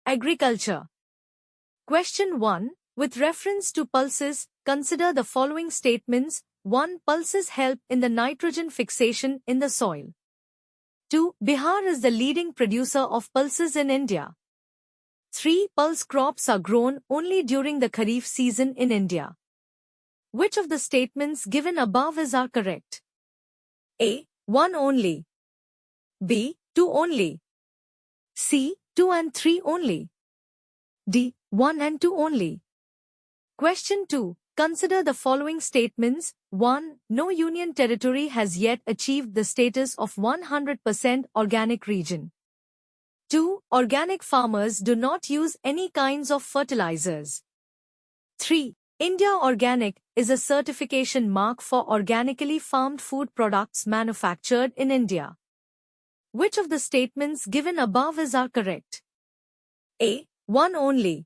Agriculture. Question 1. With reference to pulses, consider the following statements. 1. Pulses help in the nitrogen fixation in the soil. 2. Bihar is the leading producer of pulses in India. 3. Pulse crops are grown only during the Kharif season in India. Which of the statements given above are correct? A. 1 only. B. 2 only. C. 2 and 3 only. D. 1 and 2 only. Question 2. Consider the following statements. 1. No union territory has yet achieved the status of 100% organic region. 2. Organic farmers do not use any kinds of fertilizers. 3. India Organic is a certification mark for organically farmed food products manufactured in India. Which of the statements given above are correct? A. 1 only.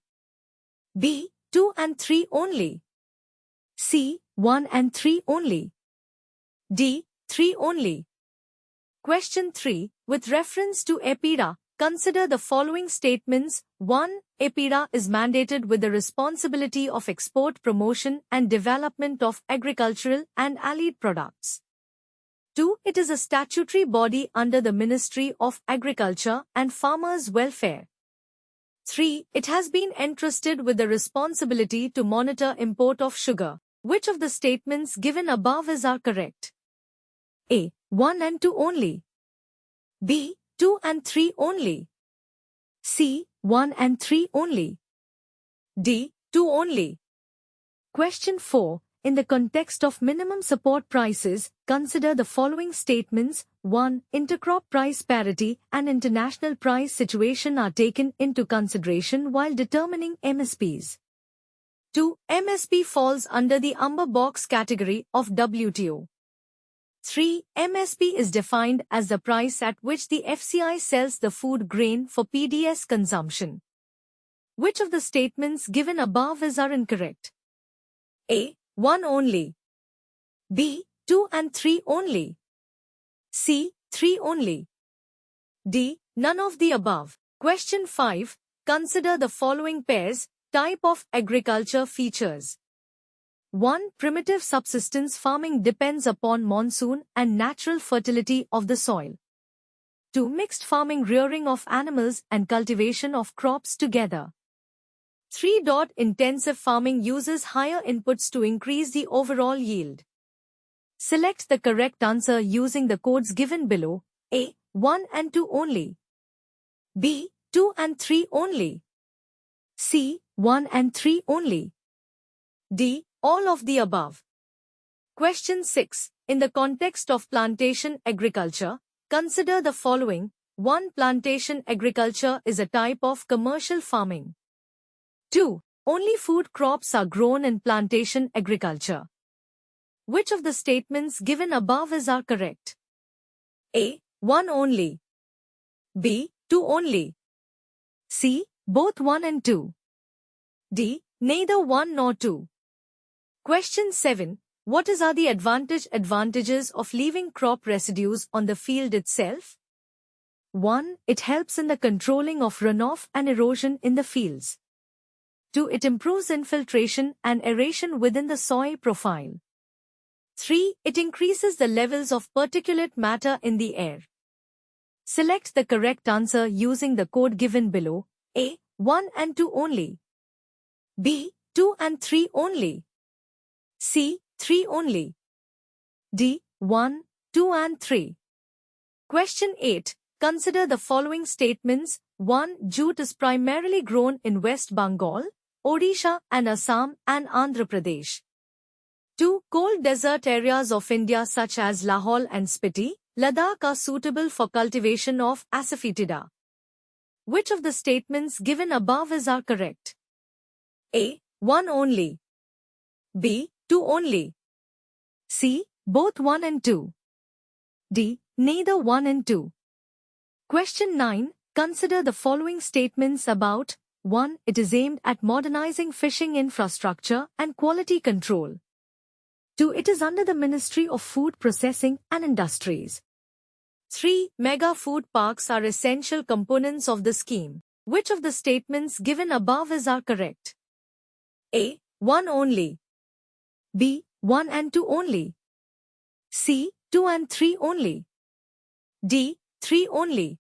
B. 2 and 3 only. C. 1 and 3 only. D. 3 only. Question 3. With reference to EPIDA, consider the following statements. 1. EPIDA is mandated with the responsibility of export promotion and development of agricultural and allied products. 2. It is a statutory body under the Ministry of Agriculture and Farmers' Welfare. 3. It has been entrusted with the responsibility to monitor import of sugar. Which of the statements given above are correct? A. 1 and 2 only. B. 2 and 3 only. C. 1 and 3 only. D. 2 only. Question 4. In the context of minimum support prices, consider the following statements. 1. Intercrop price parity and international price situation are taken into consideration while determining MSPs. 2. MSP falls under the umber box category of WTO. 3. MSP is defined as the price at which the FCI sells the food grain for PDS consumption. Which of the statements given above are incorrect? A. 1 only. B. 2 and 3 only. C. 3 only. D. None of the above. Question 5. Consider the following pairs. Type of agriculture features. 1. Primitive subsistence farming depends upon monsoon and natural fertility of the soil. 2. Mixed farming, rearing of animals and cultivation of crops together. 3. Intensive farming uses higher inputs to increase the overall yield. Select the correct answer using the codes given below. A. 1 and 2 only. B. 2 and 3 only. C. 1 and 3 only. D. All of the above. Question 6. In the context of plantation agriculture, consider the following. 1. Plantation agriculture is a type of commercial farming. 2. Only food crops are grown in plantation agriculture. Which of the statements given above are correct? A. 1 only. B. 2 only. C. Both 1 and 2. D. Neither 1 nor 2. Question 7. What are the advantages of leaving crop residues on the field itself? 1. It helps in the controlling of runoff and erosion in the fields. 2. It improves infiltration and aeration within the soil profile. 3. It increases the levels of particulate matter in the air. Select the correct answer using the code given below. A. 1 and 2 only. B. 2 and 3 only. C. 3 only. D. 1, 2 and 3. Question 8. Consider the following statements. 1. Jute is primarily grown in West Bengal, Odisha and Assam and Andhra Pradesh. 2. Cold desert areas of India such as Lahaul and Spiti, Ladakh are suitable for cultivation of asafoetida. Which of the statements given above are correct? A. 1 only. B. 2 only. C. Both 1 and 2. D. Neither 1 and 2. Question 9. Consider the following statements about 1. It is aimed at modernizing fishing infrastructure and quality control. 2. It is under the Ministry of Food Processing and Industries. 3. Mega food parks are essential components of the scheme. Which of the statements given above are correct? A. 1 only. B. 1 and 2 only. C. 2 and 3 only. D. 3 only.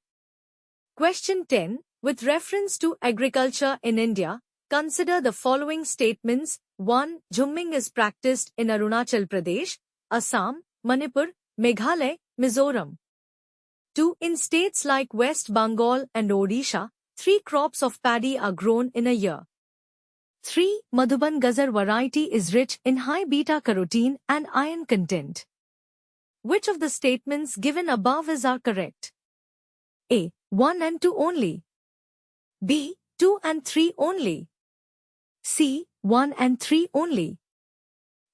Question 10. With reference to agriculture in India, consider the following statements. 1. Jhumming is practiced in Arunachal Pradesh, Assam, Manipur, Meghalaya, Mizoram. 2. In states like West Bengal and Odisha, 3 crops of paddy are grown in a year. 3. Madhuban Gazar variety is rich in high beta-carotene and iron content. Which of the statements given above are correct? A. 1 and 2 only. B. 2 and 3 only. C. 1 and 3 only.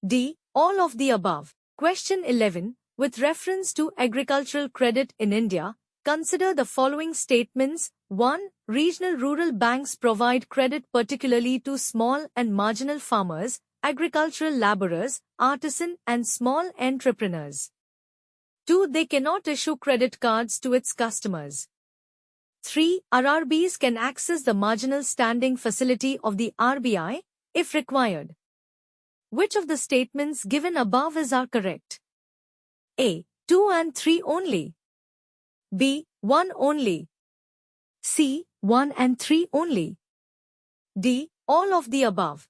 D. All of the above. Question 11. With reference to agricultural credit in India, consider the following statements. 1. Regional rural banks provide credit particularly to small and marginal farmers, agricultural laborers, artisan and small entrepreneurs. 2. They cannot issue credit cards to its customers. 3. RRBs can access the marginal standing facility of the RBI, if required. Which of the statements given above are correct? A. 2 and 3 only. B. 1 only. C. 1 and 3 only. D. All of the above.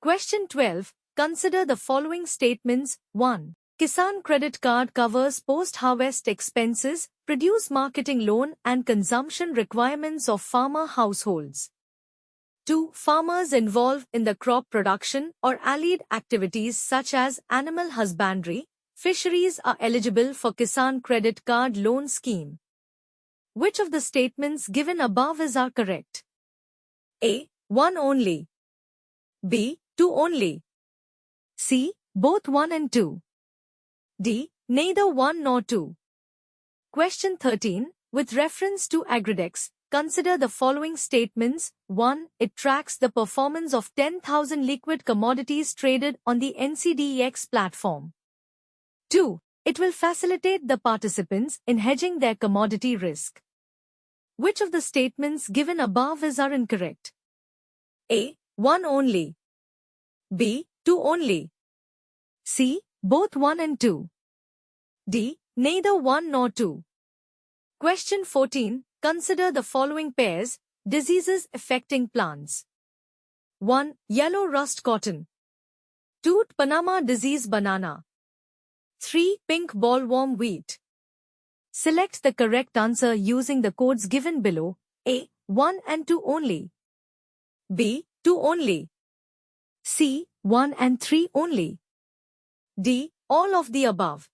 Question 12. Consider the following statements. 1. Kisan Credit Card covers post-harvest expenses, produce marketing loan and consumption requirements of farmer households. 2. Farmers involved in the crop production or allied activities such as animal husbandry, fisheries are eligible for Kisan Credit Card loan scheme. Which of the statements given above are correct? A. 1 only. B. 2 only. C. Both 1 and 2. D. Neither 1 nor 2. Question 13. With reference to Agridex, consider the following statements. 1. It tracks the performance of 10,000 liquid commodities traded on the NCDEX platform. 2. It will facilitate the participants in hedging their commodity risk. Which of the statements given above are incorrect? A. 1 only. B. 2 only. C. Both 1 and 2. D. Neither 1 nor 2. Question 14. Consider the following pairs. Diseases affecting plants. 1. Yellow rust cotton. 2. Panama disease banana. 3. Pink bollworm wheat. Select the correct answer using the codes given below. A. 1 and 2 only. B. 2 only. C. 1 and 3 only. D. All of the above.